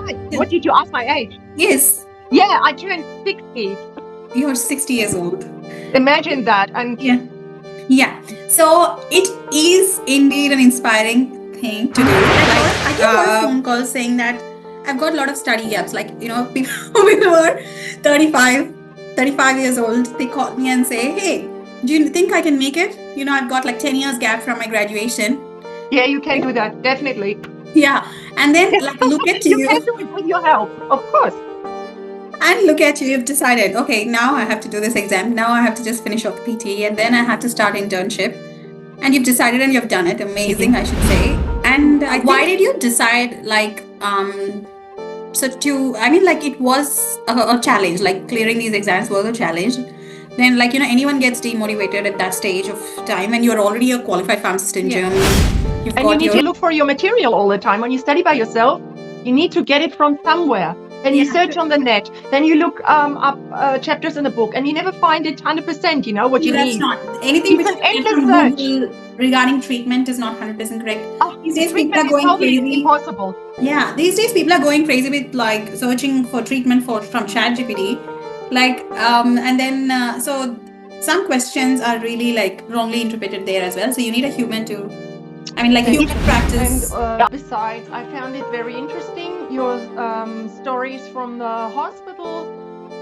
right. What did you ask my age? Yes. Yeah, I turned 60. You're 60 years old. Imagine that. And Yeah. So it is indeed an inspiring thing to do. I get a lot of phone calls saying that I've got a lot of study gaps. Like, people who are 35 years old, they call me and say, hey, do you think I can make it? I've got like 10 years gap from my graduation. yeah, you can do that. Definitely. Yeah. And then look at you. You can do it with your help, of course. And look at you, you've decided, okay, now I have to do this exam. Now I have to just finish off the PTE and then I have to start internship. And you've decided and you've done it. Amazing, I should say. And why did you decide, it was a challenge, like clearing these exams was a challenge. Then, anyone gets demotivated at that stage of time and you're already a qualified pharmacist in Germany. And you need to look for your material all the time. When you study by yourself, you need to get it from somewhere. Then you search on the net. Then you look up chapters in the book, and you never find it 100%. What you need. That's not anything which endless search regarding treatment is not 100% correct. These days people are going crazy. Impossible. Yeah, these days people are going crazy with searching for treatment from ChatGPT, and then so some questions are really wrongly interpreted there as well. So you need a human to. Human practice. And besides, I found it very interesting, your stories from the hospital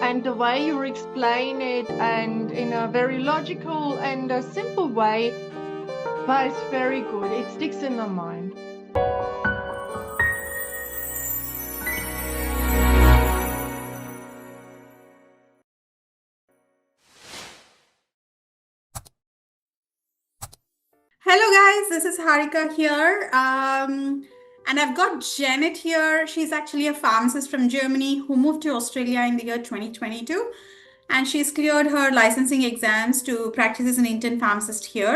and the way you explain it, and in a very logical and a simple way, but it's very good. It sticks in the mind. Hello guys, this is Harika here, and I've got Janet here. She's actually a pharmacist from Germany who moved to Australia in the year 2022, and she's cleared her licensing exams to practice as an intern pharmacist here.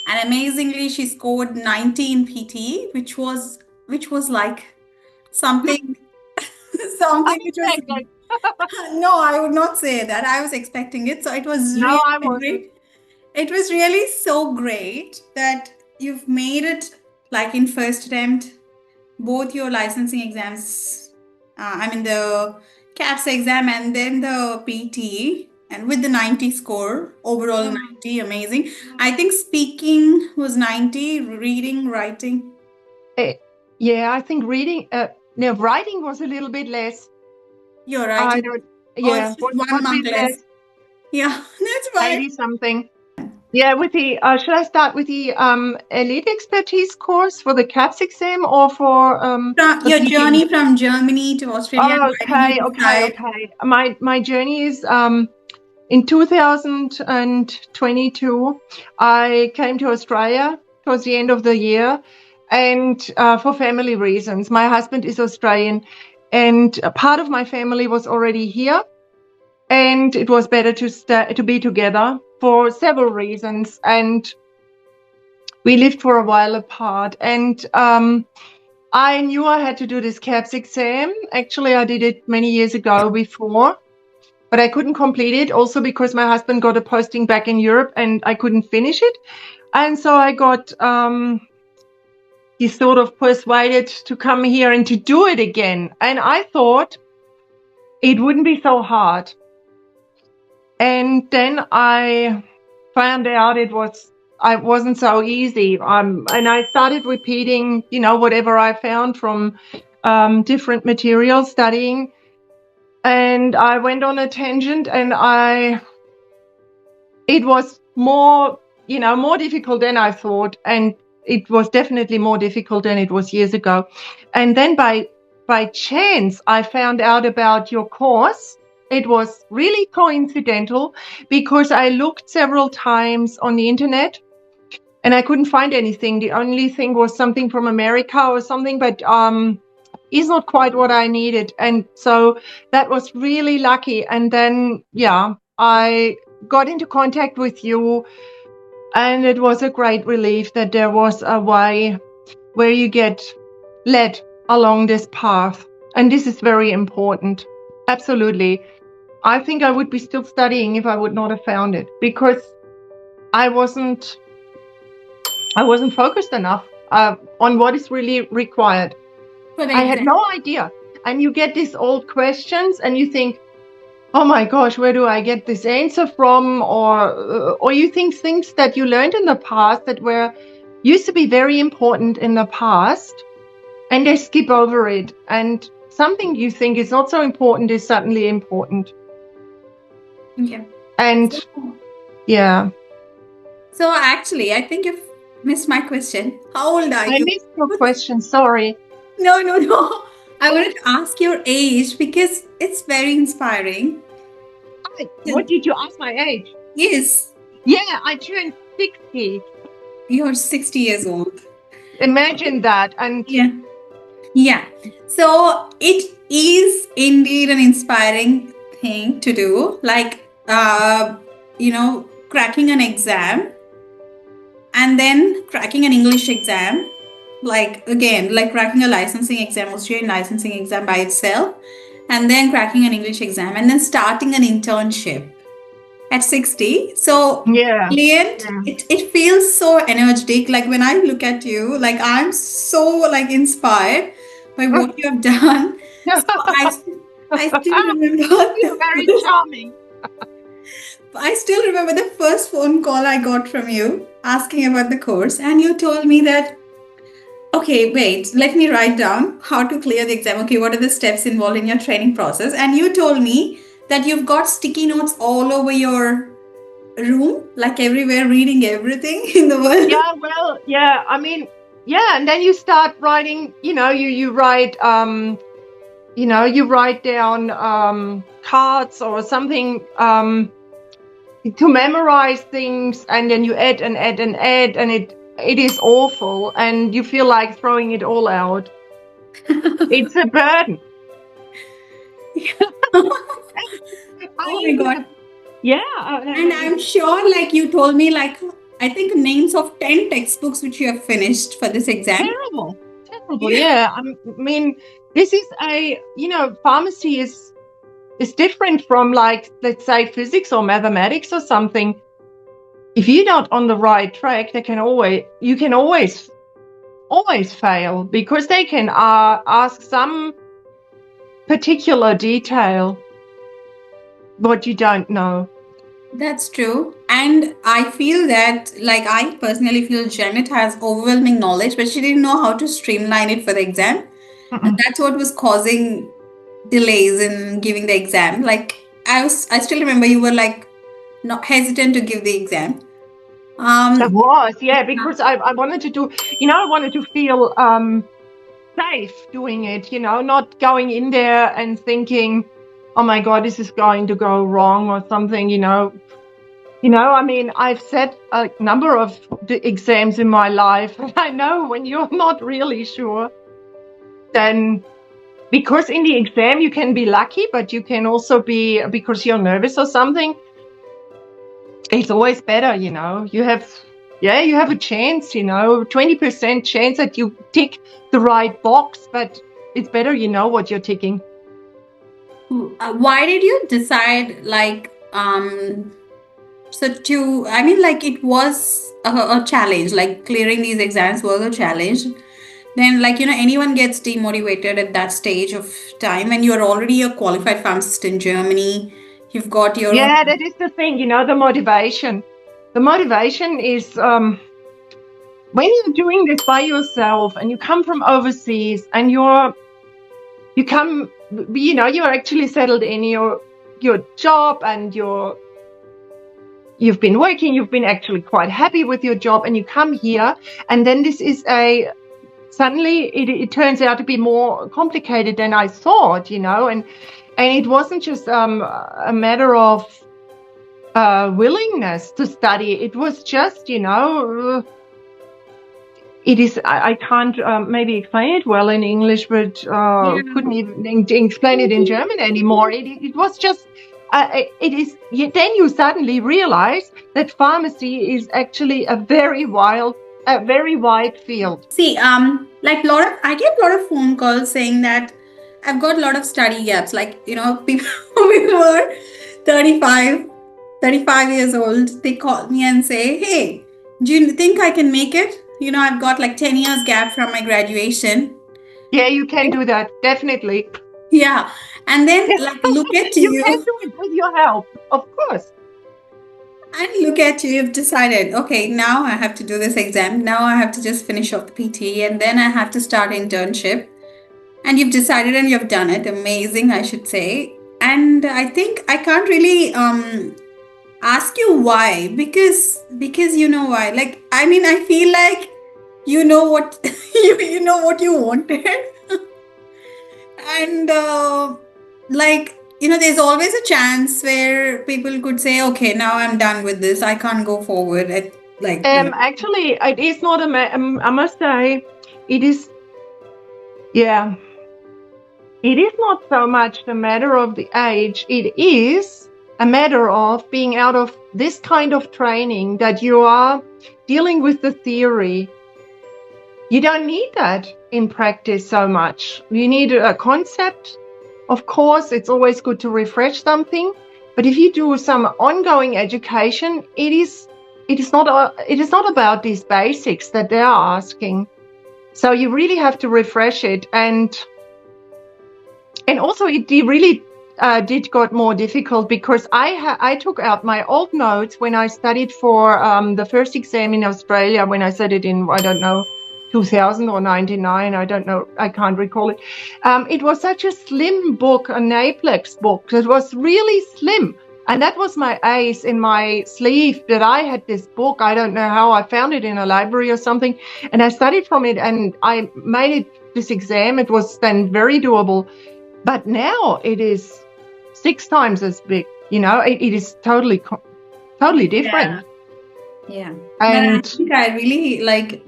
And amazingly, she scored 90 in PT, which was like something which was no, I would not say that. I was expecting it, so it was really great. It was really so great that you've made it in first attempt, both your licensing exams, the CAPS exam and then the PT, and with the 90 score, overall 90, amazing. I think speaking was 90, reading, writing. Yeah, I think reading, writing was a little bit less. You're right. Yeah, one mark less. Yeah, that's fine. 80 something. Yeah, with the should I start with the elite expertise course for the CAPS exam, or for your journey from Germany to Australia? Oh, okay. My journey is in 2022. I came to Australia towards the end of the year, and for family reasons. My husband is Australian, and a part of my family was already here, and it was better to be together for several reasons. And we lived for a while apart, and I knew I had to do this CAPS exam. Actually, I did it many years ago before, but I couldn't complete it, also because my husband got a posting back in Europe and I couldn't finish it. And so I got he's sort of persuaded to come here and to do it again. And I thought it wouldn't be so hard. And then I found out it wasn't so easy. And I started repeating, whatever I found from different materials, studying. And I went on a tangent, and it was more difficult than I thought. And it was definitely more difficult than it was years ago. And then by chance, I found out about your course. It was really coincidental, because I looked several times on the internet and I couldn't find anything. The only thing was something from America or something, but is not quite what I needed. And so that was really lucky. And then, I got into contact with you, and it was a great relief that there was a way where you get led along this path. And this is very important. Absolutely. I think I would be still studying if I would not have found it, because I wasn't focused enough on what is really required. I had no idea. and you get these old questions and you think, oh my gosh, where do I get this answer from? Or you think things that you learned in the past that were used to be very important in the past, and they skip over it. And something you think is not so important is suddenly important. Yeah. And yeah. So actually, I think you've missed my question. How old are I you? missed your question, sorry. No. I wanted to ask your age because it's very inspiring. What did you ask my age? Yes. Yeah, I turned 60. You're 60 years old. Imagine that. And yeah. So it is indeed an inspiring thing to do. Like, cracking an exam and then cracking an English exam. Like, again, like cracking a licensing exam, Australian licensing exam by itself, and then cracking an English exam, and then starting an internship at 60. So brilliant. It feels so energetic. Like when I look at you, like I'm so like inspired by what you have done. So I still remember You're very charming. I still remember the first phone call I got from you asking about the course, and you told me that, okay, wait, let me write down how to clear the exam. Okay, what are the steps involved in your training process? And you told me that you've got sticky notes all over your room, like everywhere, reading everything in the world. Yeah, well, yeah, I mean, yeah, and then you start writing, you write, you write down cards or something to memorize things, and then you add and add and add, and it is awful, and you feel like throwing it all out. It's a burden. Oh my God. Yeah. And I'm sure, like you told me, like, I think names of 10 textbooks which you have finished for this exam. Terrible. Yeah. I mean, this is pharmacy is different from, like, let's say physics or mathematics or something. If you're not on the right track, you can always fail, because they can ask some particular detail what you don't know. That's true. And I feel that, like, I personally feel Janet has overwhelming knowledge, but she didn't know how to streamline it for the exam. And that's what was causing delays in giving the exam. Like, I still remember you were like not hesitant to give the exam. That was, yeah, because I wanted to do, I wanted to feel safe doing it, not going in there and thinking, oh my God, this is going to go wrong or something, I mean, I've sat a number of the exams in my life, and I know when you're not really sure, then, because in the exam you can be lucky, but you can also be because you're nervous or something. It's always better, you have a chance, 20% chance that you tick the right box, but it's better what you're ticking. Why did you decide, like, it was a challenge, like clearing these exams was a challenge. Then, like, anyone gets demotivated at that stage of time when you're already a qualified pharmacist in Germany. You've got your that is the thing, the motivation. The motivation is when you're doing this by yourself and you come from overseas and you're actually settled in your job, and you've been working, you've been actually quite happy with your job, and you come here, and then this is suddenly it turns out to be more complicated than I thought, and it wasn't just a matter of willingness to study. It was just, it is, I can't maybe explain it well in English, but couldn't even explain it in German anymore. It was just, it is, then you suddenly realize that pharmacy is actually a very wide field. See, like I get a lot of phone calls saying that I've got a lot of study gaps. Like, people who are 35 years old, they call me and say, hey, do you think I can make it? I've got like 10 years gap from my graduation. Yeah, you can do that, definitely. Yeah. And then like look at You can you do it with your help, of course. and look at you. You've decided, okay, now I have to do this exam. Now I have to just finish off the PTE and then I have to start internship. And you've decided and you've done it. Amazing, I should say. And I think I can't really ask you why, because you know why. Like I mean, I feel like you know what you know what you wanted. And like there's always a chance where people could say, okay, now I'm done with this, I can't go forward at Actually, it is not I must say, it is, yeah, it is not so much the matter of the age. It is a matter of being out of this kind of training, that you are dealing with the theory. You don't need that in practice so much. You need a concept. Of course, it's always good to refresh something, but if you do some ongoing education, it is not about these basics that they are asking. So you really have to refresh it, and also it really did got more difficult, because I took out my old notes when I studied for the first exam in Australia, when I studied in, I don't know, 2000 or 99, I don't know, I can't recall it. It was such a slim book, a Naplex book. It was really slim. And that was my ace in my sleeve, that I had this book. I don't know how I found it in a library or something. And I studied from it and I made it this exam. It was then very doable. But now it is 6 times as big. It is totally different. Yeah. And But I think I really like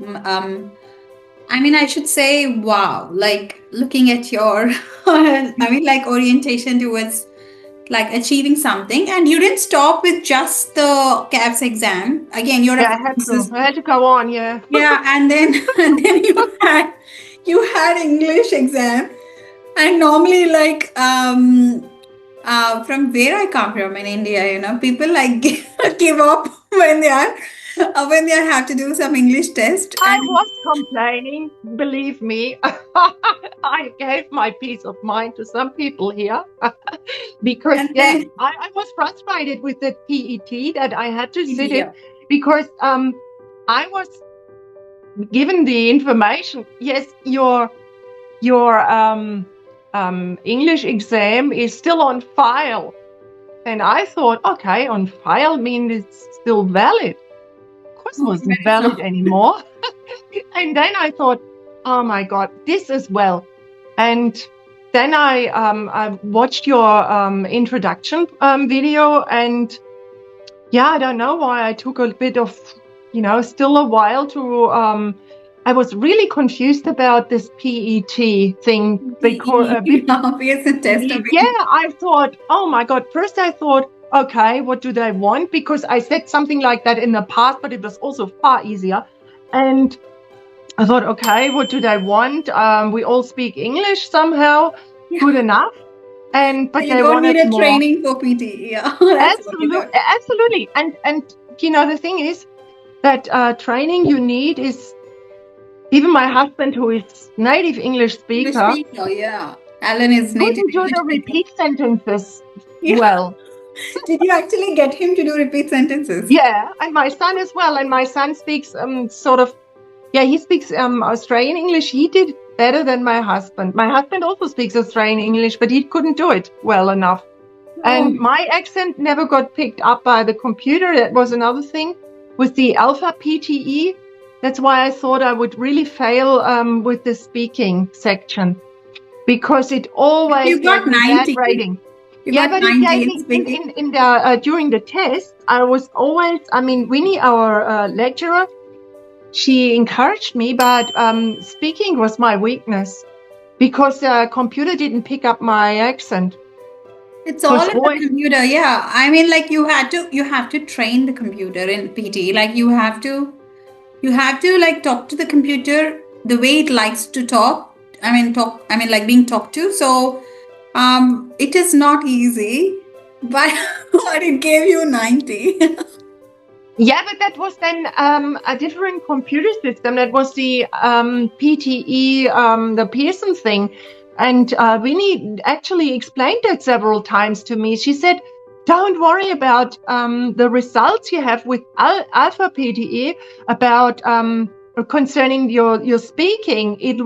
I mean, I should say, wow, like looking at your, I mean, like orientation towards like achieving something, and you didn't stop with just the CAPS exam. Again, you're a yeah, pharmacist. I had to go on. Yeah. Yeah, and then and then you had English exam, and normally like from where I come from in India, people like give up when they have to do some English test. I And was complaining, believe me. I gave my peace of mind to some people here because, and yeah, then I was frustrated with the PET that I had to sit yeah. it, because I was given the information. Yes, your English exam is still on file, and I thought, okay, on file means it's still valid. Of course, it Okay, wasn't but it's valid not. anymore. And then I thought, oh my God, this as well. And then I watched your introduction video, and yeah, I don't know why I took a bit of, still a while to. I was really confused about this PET thing, because Yeah, Pearson test. I yeah, mean, I thought, oh my God. First I thought, okay, what do they want? Because I said something like that in the past, but it was also far easier. And I thought, okay, what do they want? We all speak English somehow, yeah. good enough. But You they don't need wanted a more. training for PT. Yeah, that's what you Absolutely, got. absolutely. And the thing is that training you need is, even my husband, who is native English English speaker, speaker, yeah. Alan is native couldn't do English the speaker. repeat sentences Yeah. well. Did you actually get him to do repeat sentences? Yeah, and my son as well. And my son speaks sort of, yeah, he speaks Australian English. He did better than my husband. My husband also speaks Australian English, but he couldn't do it well enough. Oh, And my accent never got picked up by the computer. That was another thing with the alpha PTE. That's why I thought I would really fail with the speaking section, because it always you gave got me bad 90. rating. You Yeah, got but it 90 gave in me speaking. in the during the test. I was always, Winnie, our lecturer, she encouraged me, but speaking was my weakness, because the computer didn't pick up my accent. It's It all was in the always, computer. Yeah. I mean, like you have to train the computer in PT. Like you have to like talk to the computer the way it likes to talk. I mean like being talked to. So it is not easy, but but it gave you 90. yeah, but that was then a different computer system. That was the PTE, the Pearson thing. And Winnie actually explained that several times to me. She said, don't worry about the results you have with Alpha PTE, about concerning your speaking. It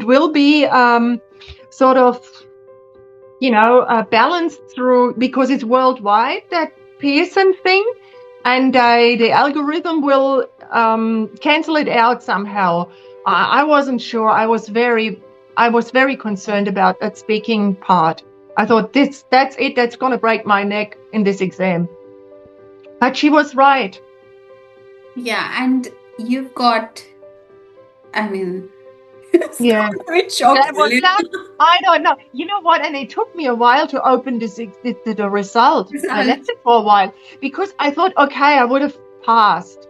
will be sort of, balanced through, because it's worldwide, that Pearson thing, and the algorithm will cancel it out somehow. I wasn't sure. I was very concerned about that speaking part. I thought that's it. That's going to break my neck in this exam. But she was right. Yeah, and you've got, Yeah. That was that. I don't know. You know what? And it took me a while to open the result. I left it for a while because I thought, okay, I would have passed.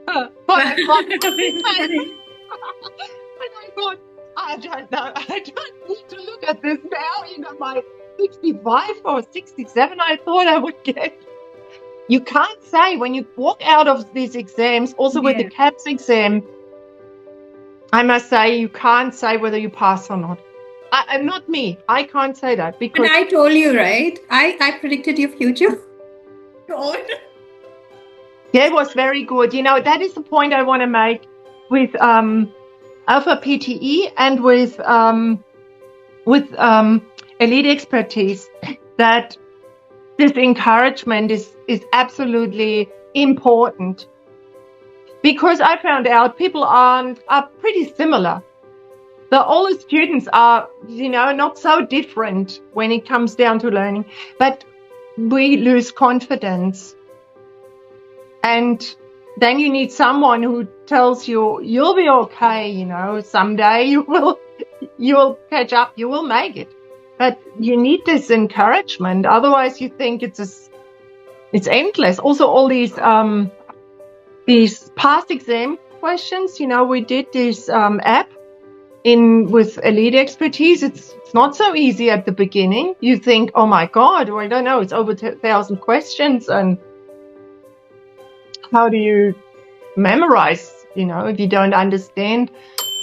But I thought, I don't know. I don't need to look at this now. My 65 or 67, I thought I would get. You can't say when you walk out of these exams, also with the CAPS exam, I must say, you can't say whether you pass or not. I'm not me. I can't say that because. But I told you, right? I predicted your future. God. Yeah, it was very good. That is the point I want to make with Alpha PTE and with elite expertise, that this encouragement is absolutely important. Because I found out people are pretty similar. All the students are, not so different when it comes down to learning, but we lose confidence. And then you need someone who tells you, you'll be okay, someday you will catch up, you will make it. But you need this encouragement. Otherwise you think it's endless. Also, all these past exam questions, we did this app with elite expertise. It's not so easy at the beginning. You think, oh my God, I don't know, it's over 1,000 questions, and how do you memorize, if you don't understand?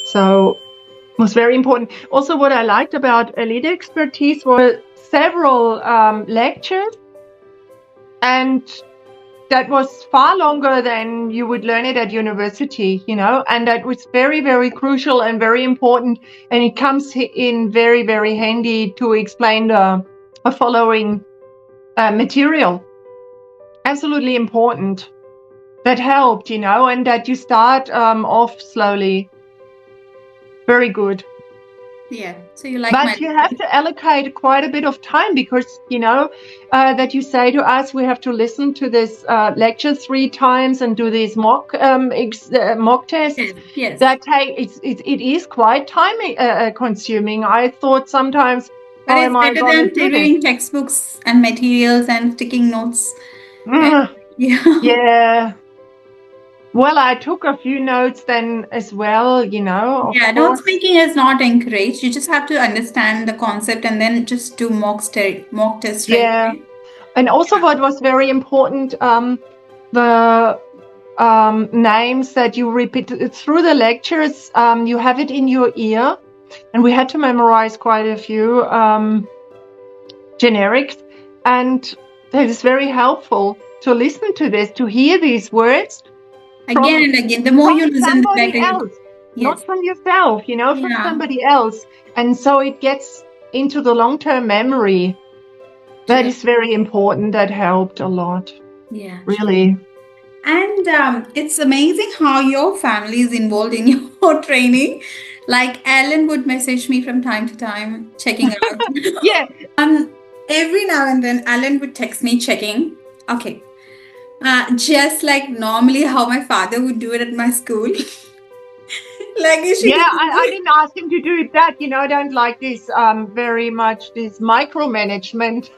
So it was very important. Also, what I liked about elite expertise were several lectures, and that was far longer than you would learn it at university, and that was very, very crucial and very important. And it comes in very, very handy to explain the following material. Absolutely important. That helped, and that you start off slowly. Very good. Yeah, so you like. But you have to allocate quite a bit of time because, that you say to us, we have to listen to this lecture 3 times and do these mock tests. Yes. That it is quite time consuming. I thought sometimes, but it's better than reading textbooks and materials and sticking notes. Yeah. Well, I took a few notes then as well, Yeah, note making is not encouraged. You just have to understand the concept and then just do mock test. Yeah. Right? And also what was very important, the names that you repeat through the lectures, you have it in your ear. And we had to memorize quite a few generics. And that is very helpful to listen to this, to hear these words. Again and again, the more you listen, the better. Else, not from yourself, from somebody else. And so it gets into the long-term memory. That is very important. That helped a lot. Yeah. Really. And it's amazing how your family is involved in your training. Like Ellen would message me from time to time, checking out. Yeah. Every now and then, Ellen would text me checking. Okay. Just like normally how my father would do it at my school. I didn't ask him to do that. I don't like this very much, this micromanagement.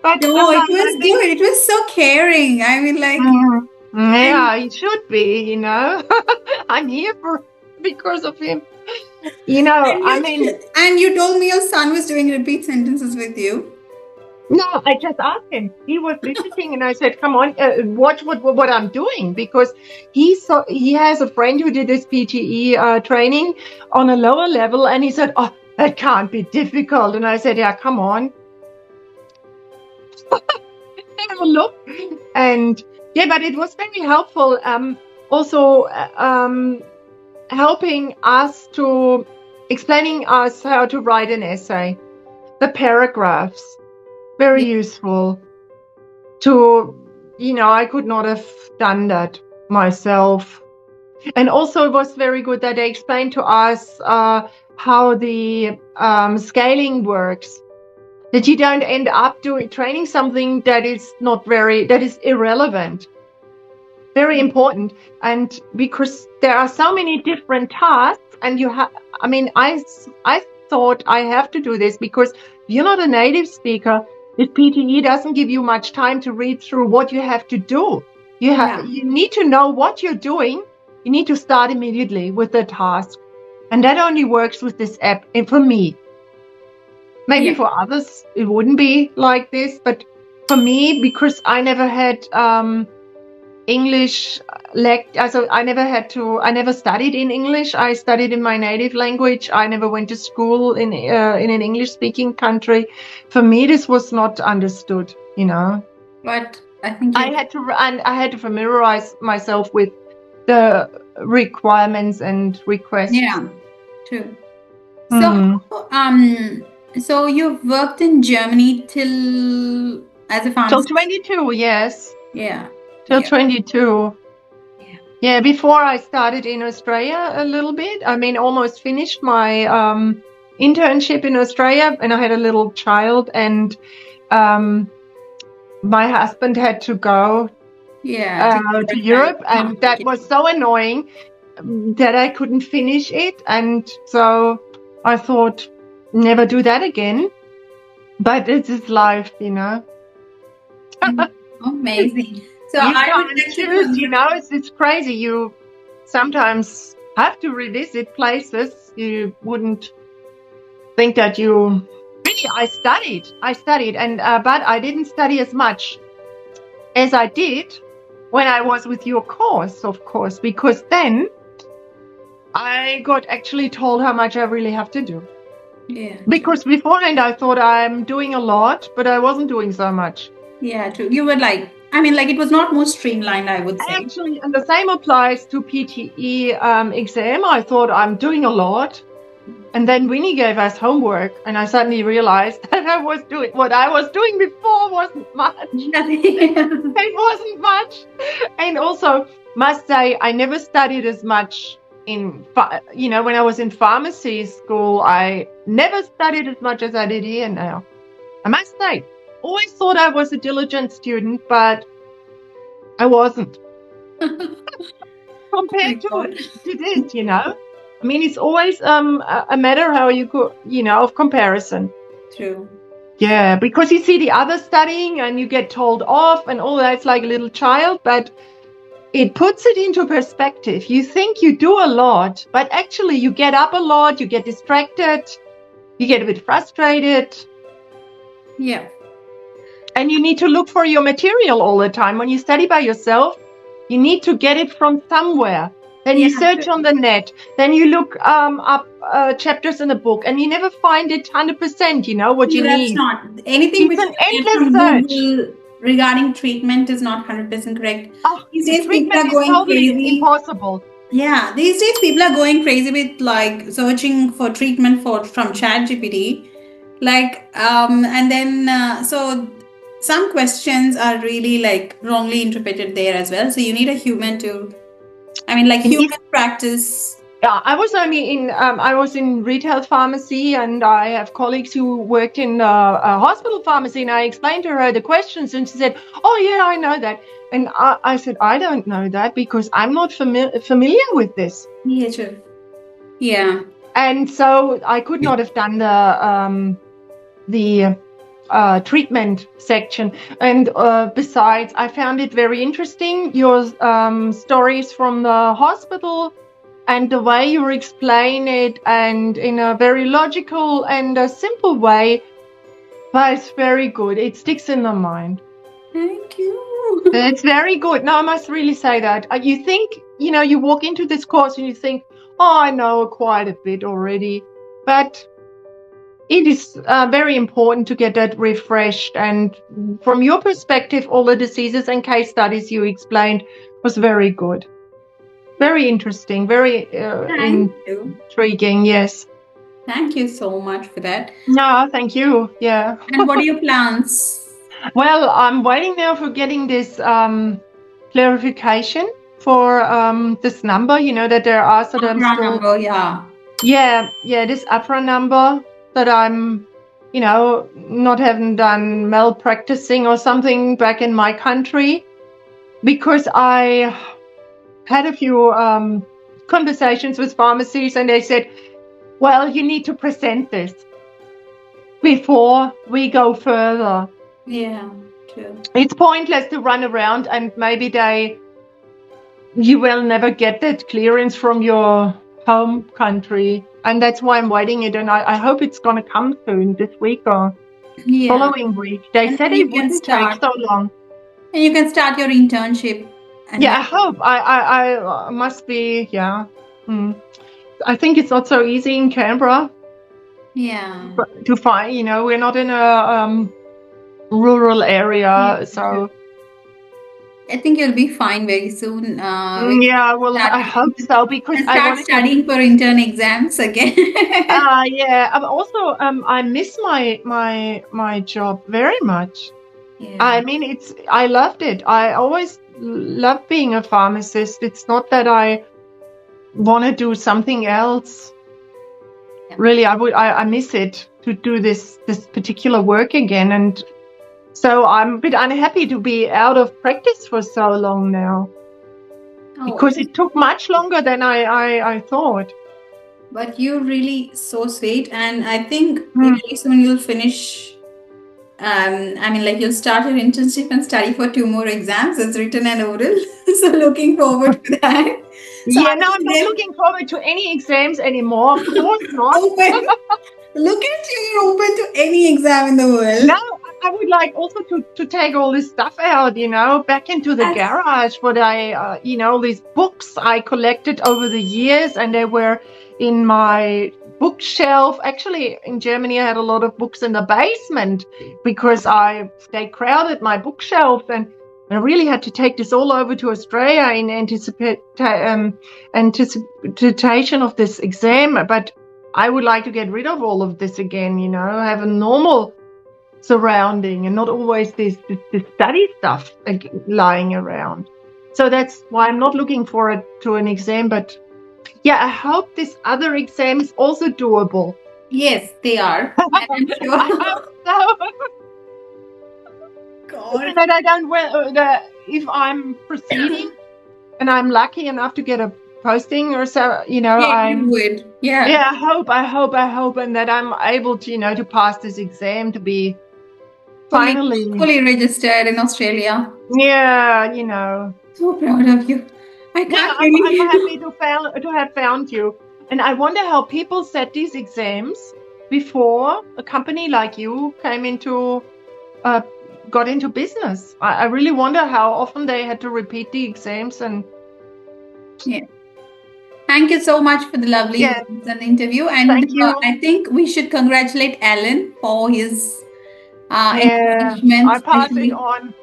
But no, it was good. It was so caring. I mean, yeah, it should be. I'm here because of him. And you told me your son was doing repeat sentences with you. No, I just asked him. He was listening, and I said, "Come on, watch what I'm doing," because he has a friend who did this PTE training on a lower level, and he said, "Oh, that can't be difficult. And I said, yeah, come on. Have a look. And yeah, but it was very helpful. Also, helping us to explaining us how to write an essay, the paragraphs, very useful to, I could not have done that myself. And also it was very good that they explained to us how the scaling works, that you don't end up training something that is irrelevant. Very important. And because there are so many different tasks, and I thought I have to do this because you're not a native speaker. If PTE doesn't give you much time to read through what you have to do, you need to know what you're doing. You need to start immediately with the task. And that only works with this app. And for me, maybe for others, it wouldn't be like this. But for me, because I never had English I never studied in English. I studied in my native language. I never went to school in an English speaking country. For me, this was not understood, But I think I had to familiarize myself with the requirements and requests. Yeah, true. So you've worked in Germany as a pharmacist? Till 22, yes. Yeah. Till 22. Yeah, before I started in Australia a little bit. Almost finished my internship in Australia, and I had a little child, and my husband had to go to Europe, and that was so annoying that I couldn't finish it. And so I thought, never do that again. But it's just life, Amazing. So you can't choose, it's crazy. You sometimes have to revisit places you wouldn't think that you really. I studied, and but I didn't study as much as I did when I was with your course, of course, because then I got actually told how much I really have to do. Yeah. Because beforehand I thought I'm doing a lot, but I wasn't doing so much. Yeah, true. You were it was not more streamlined, I would say. Actually, and the same applies to PTE exam. I thought I'm doing a lot. And then Winnie gave us homework, and I suddenly realized that what I was doing before wasn't much. It wasn't much. And also, must say, I never studied as much when I was in pharmacy school. I never studied as much as I did here now. I must say, always thought I was a diligent student, but I wasn't. Compared to this, it's always a matter how you go, of comparison. True. Yeah, because you see the others studying and you get told off and all that. It's like a little child, but it puts it into perspective. You think you do a lot, but actually you get up a lot, you get distracted, you get a bit frustrated. Yeah. And you need to look for your material all the time. When you study by yourself, you need to get it from somewhere. Then you search on the net. Then you look up chapters in a book, and you never find it 100%. What you need. That's not anything. It's an endless search regarding treatment is not 100% correct. These days people are going totally crazy. Impossible. Yeah, these days people are going crazy with searching for treatment from ChatGPT, and then so some questions are really wrongly interpreted there as well. So you need a human to. Human practice. Yeah, I was in retail pharmacy, and I have colleagues who worked in a hospital pharmacy, and I explained to her the questions, and she said, "Oh yeah, I know that." And I said, "I don't know that because I'm not familiar with this." Yeah, sure. Yeah. And so I could not have done the treatment section. And besides, I found it very interesting, your stories from the hospital and the way you explain it, and in a very logical and a simple way. But it's very good. It sticks in the mind. Thank you. It's very good. No, I must really say that. You think, you walk into this course and you think, oh, I know quite a bit already. But it is very important to get that refreshed. And from your perspective, all the diseases and case studies you explained was very good. Very interesting, very Thank you. intriguing, yes. Thank you so much for that. No, thank you. Yeah. And what are your plans? Well, I'm waiting now for getting this clarification for this number, that there are sort of Our still. number, yeah. Yeah, this APRA number that I'm, not having done malpracticing or something back in my country, because I had a few conversations with pharmacies and they said, well, you need to present this before we go further. Yeah, true. It's pointless to run around and maybe you will never get that clearance from your home country. And that's why I'm waiting it. And I hope it's going to come soon, this week or following week. They said it wouldn't take so long. And you can start your internship. Yeah, I hope. I must be, yeah. I think it's not so easy in Canberra. Yeah. To find, we're not in a rural area, so... I think you'll be fine very soon. Yeah, well, I hope so, because I want to studying for intern exams again. Yeah. Also, I miss my job very much. Yeah. I mean, I loved it. I always loved being a pharmacist. It's not that I want to do something else. Yeah. Really, I miss it to do this particular work again, and so I'm a bit unhappy to be out of practice for so long now, because it took much longer than I thought. But you're really so sweet, and I think really soon you'll finish. You'll start your internship and study for 2 more exams. It's written and oral. So looking forward to that. So I'm not looking forward to any exams anymore. Of course not. Look at you, you're open to any exam in the world. No, I would like also to take all this stuff out, back into the garage. What these books I collected over the years, and they were in my bookshelf. Actually, in Germany, I had a lot of books in the basement because they crowded my bookshelf, and I really had to take this all over to Australia in anticipation of this exam. But I would like to get rid of all of this again, have a normal surrounding and not always this study stuff lying around. So that's why I'm not looking forward to an exam. But yeah, I hope this other exam is also doable. Yes, they are. I'm sure. I hope so. God. That I don't, if I'm proceeding and I'm lucky enough to get a posting or so, I would. Yeah. Yeah, I hope, and that I'm able to, to pass this exam, to be finally fully registered in Australia. Yeah, So proud of you. I'm happy to have found you, and I wonder how people set these exams before a company like you got into business. I really wonder how often they had to repeat the exams. And yeah. Thank you so much for the lovely words and interview. And thank you. I think we should congratulate Alan for his engagement. I pass it on.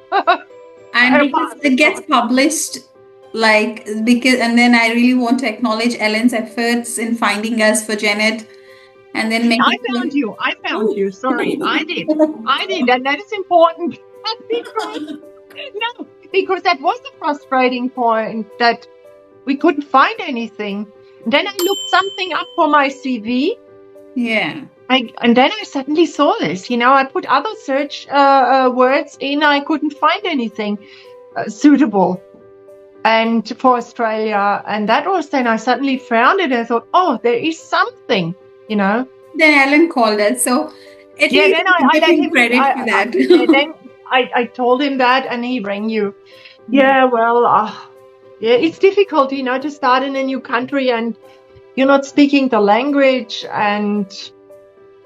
And because it gets published, and then I really want to acknowledge Alan's efforts in finding us for Janet. And then I found you. Sorry, I did, and that is important. because that was a frustrating point, that we couldn't find anything. And then I looked something up for my CV. Yeah. And then I suddenly saw this. I put other search words in. I couldn't find anything suitable and for Australia. And that was then I suddenly found it and thought, oh, there is something. Then Alan called us, so then I let him credit for that. Then I told him that, and he rang you. Yeah, well, it's difficult, to start in a new country and you're not speaking the language, and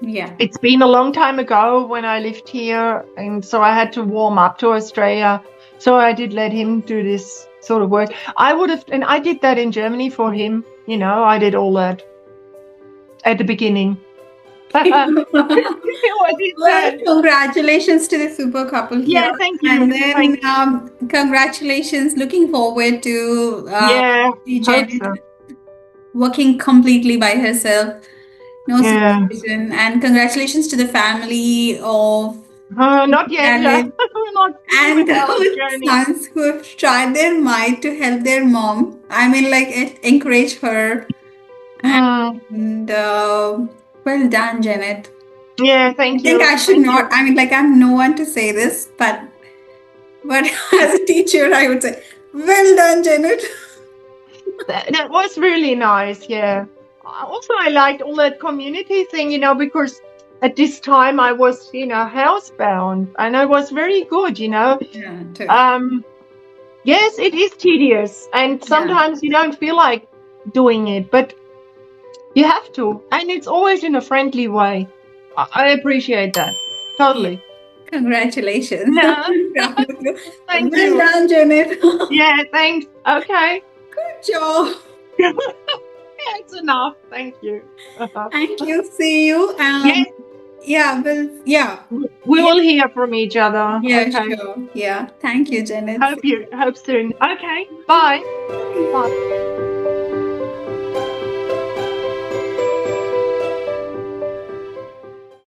it's been a long time ago when I lived here, and so I had to warm up to Australia. So I did let him do this sort of work. And I did that in Germany for him. I did all that at the beginning. It was his Well, turn. congratulations to the super couple here. Yeah, thank And you. then congratulations. Looking forward to Yeah, see hope Janet so. working completely by herself. No Yeah. supervision. And congratulations to the family of Not yet. Janet We're not through and with our the journey. sons who have tried their might to help their mom. I mean, like, encourage her. Mm. And well done, Janet. Yeah, I thank think you. I should Thank not, you. I mean, like, I'm no one to say this, but as a teacher, I would say, well done, Janet. That was really nice. Yeah. Also, I liked all that community thing, because at this time I was, housebound, and it was very good, Yeah, too. Um, yes, it is tedious, and Yeah. sometimes you don't feel like doing it, but you have to, and it's always in a friendly way. I appreciate that Yeah. totally. Congratulations. No, I'm proud of you. thank Well you. done, Janet. Yeah, thanks. Okay. Good job. Yeah, it's enough. Thank you. Thank you. See you. Yes, Yeah, well, yeah. we Yeah, will hear from each other. yeah, Okay. sure. Yeah. Thank you, Janet. Hope soon. Okay. Bye. Bye.